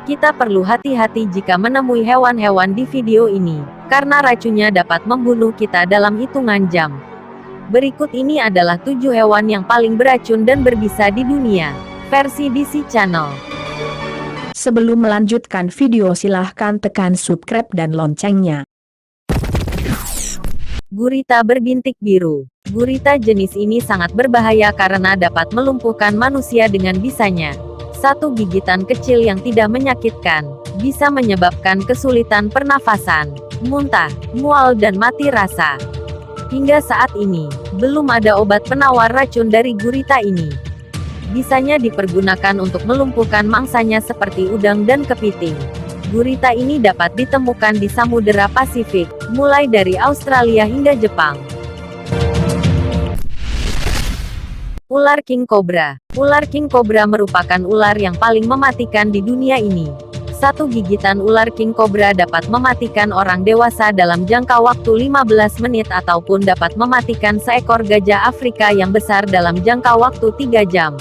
Kita perlu hati-hati jika menemui hewan-hewan di video ini, karena racunnya dapat membunuh kita dalam hitungan jam. Berikut ini adalah 7 hewan yang paling beracun dan berbisa di dunia, versi DC Channel. Sebelum melanjutkan video silahkan tekan subscribe dan loncengnya. Gurita berbintik biru. Gurita jenis ini sangat berbahaya karena dapat melumpuhkan manusia dengan bisanya. Satu gigitan kecil yang tidak menyakitkan, bisa menyebabkan kesulitan pernafasan, muntah, mual dan mati rasa. Hingga saat ini, belum ada obat penawar racun dari gurita ini. Bisanya dipergunakan untuk melumpuhkan mangsanya seperti udang dan kepiting. Gurita ini dapat ditemukan di Samudera Pasifik, mulai dari Australia hingga Jepang. Ular king cobra. Ular king cobra merupakan ular yang paling mematikan di dunia ini. Satu gigitan ular king cobra dapat mematikan orang dewasa dalam jangka waktu 15 menit ataupun dapat mematikan seekor gajah Afrika yang besar dalam jangka waktu 3 jam.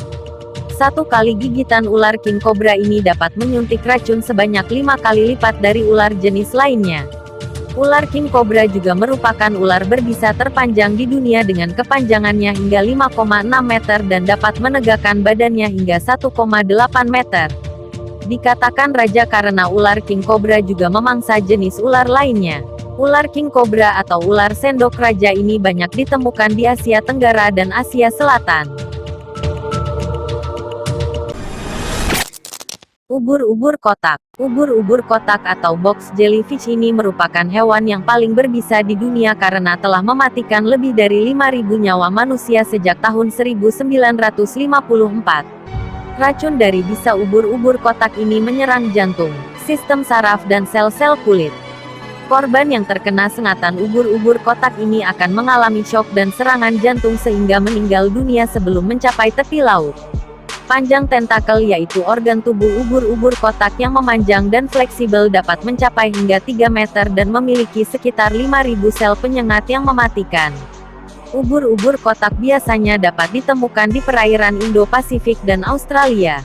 Satu kali gigitan ular king cobra ini dapat menyuntik racun sebanyak 5 kali lipat dari ular jenis lainnya. Ular king cobra juga merupakan ular berbisa terpanjang di dunia dengan kepanjangannya hingga 5,6 meter dan dapat menegakkan badannya hingga 1,8 meter. Dikatakan raja karena ular king cobra juga memangsa jenis ular lainnya. Ular king cobra atau ular sendok raja ini banyak ditemukan di Asia Tenggara dan Asia Selatan. Ubur-ubur kotak. Ubur-ubur kotak atau box jellyfish ini merupakan hewan yang paling berbisa di dunia karena telah mematikan lebih dari 5.000 nyawa manusia sejak tahun 1954. Racun dari bisa ubur-ubur kotak ini menyerang jantung, sistem saraf dan sel-sel kulit. Korban yang terkena sengatan ubur-ubur kotak ini akan mengalami syok dan serangan jantung sehingga meninggal dunia sebelum mencapai tepi laut. Panjang tentakel yaitu organ tubuh ubur-ubur kotak yang memanjang dan fleksibel dapat mencapai hingga 3 meter dan memiliki sekitar 5.000 sel penyengat yang mematikan. Ubur-ubur kotak biasanya dapat ditemukan di perairan Indo-Pasifik dan Australia.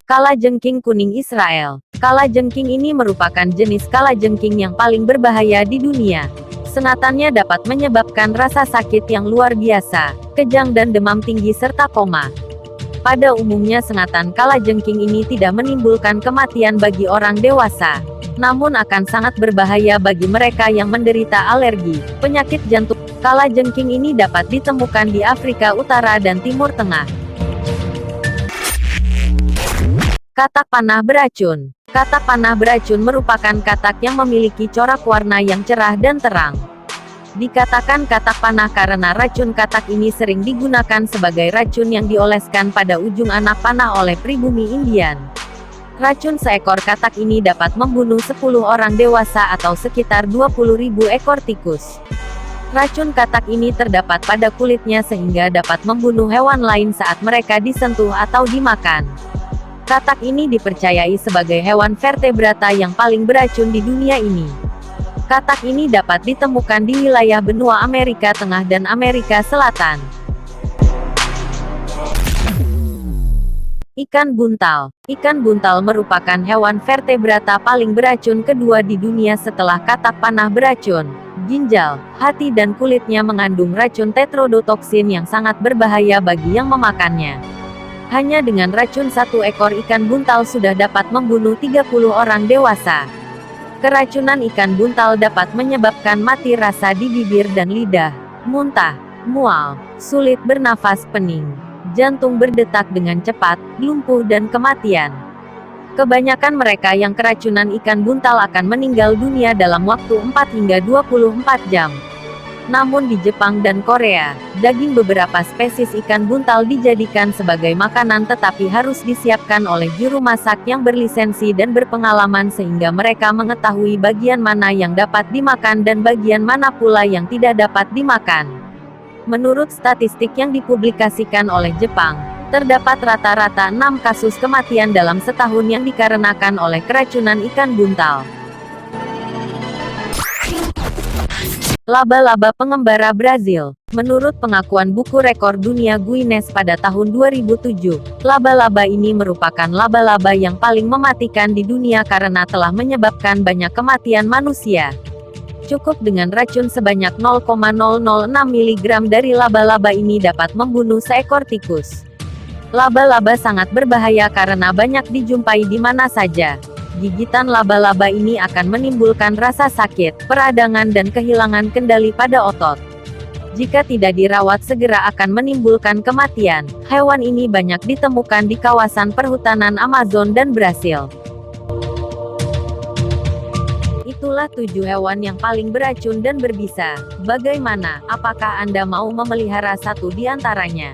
Kalajengking kuning Israel. Kalajengking ini merupakan jenis kalajengking yang paling berbahaya di dunia. Senatannya dapat menyebabkan rasa sakit yang luar biasa, kejang dan demam tinggi serta koma. Pada umumnya sengatan kalajengking ini tidak menimbulkan kematian bagi orang dewasa, namun akan sangat berbahaya bagi mereka yang menderita alergi, penyakit jantung. Kalajengking ini dapat ditemukan di Afrika Utara dan Timur Tengah. Katak panah beracun. Katak panah beracun merupakan katak yang memiliki corak warna yang cerah dan terang. Dikatakan katak panah karena racun katak ini sering digunakan sebagai racun yang dioleskan pada ujung anak panah oleh pribumi Indian. Racun seekor katak ini dapat membunuh 10 orang dewasa atau sekitar 20.000 ekor tikus. Racun katak ini terdapat pada kulitnya sehingga dapat membunuh hewan lain saat mereka disentuh atau dimakan. Katak ini dipercayai sebagai hewan vertebrata yang paling beracun di dunia ini. Katak ini dapat ditemukan di wilayah benua Amerika Tengah dan Amerika Selatan. Ikan buntal. Ikan buntal merupakan hewan vertebrata paling beracun kedua di dunia setelah katak panah beracun. Ginjal, hati dan kulitnya mengandung racun tetrodotoksin yang sangat berbahaya bagi yang memakannya. Hanya dengan racun satu ekor ikan buntal sudah dapat membunuh 30 orang dewasa. Keracunan ikan buntal dapat menyebabkan mati rasa di bibir dan lidah, muntah, mual, sulit bernafas pening, jantung berdetak dengan cepat, lumpuh dan kematian. Kebanyakan mereka yang keracunan ikan buntal akan meninggal dunia dalam waktu 4 hingga 24 jam. Namun di Jepang dan Korea, daging beberapa spesies ikan buntal dijadikan sebagai makanan tetapi harus disiapkan oleh juru masak yang berlisensi dan berpengalaman sehingga mereka mengetahui bagian mana yang dapat dimakan dan bagian mana pula yang tidak dapat dimakan. Menurut statistik yang dipublikasikan oleh Jepang, terdapat rata-rata 6 kasus kematian dalam setahun yang dikarenakan oleh keracunan ikan buntal. Laba-laba pengembara Brazil. Menurut pengakuan buku rekor dunia Guinness pada tahun 2007, laba-laba ini merupakan laba-laba yang paling mematikan di dunia karena telah menyebabkan banyak kematian manusia. Cukup dengan racun sebanyak 0,006 mg dari laba-laba ini dapat membunuh seekor tikus. Laba-laba sangat berbahaya karena banyak dijumpai di mana saja. Gigitan laba-laba ini akan menimbulkan rasa sakit, peradangan dan kehilangan kendali pada otot. Jika tidak dirawat segera akan menimbulkan kematian. Hewan ini banyak ditemukan di kawasan perhutanan Amazon dan Brasil. Itulah 7 hewan yang paling beracun dan berbisa. Bagaimana? Apakah Anda mau memelihara satu di antaranya?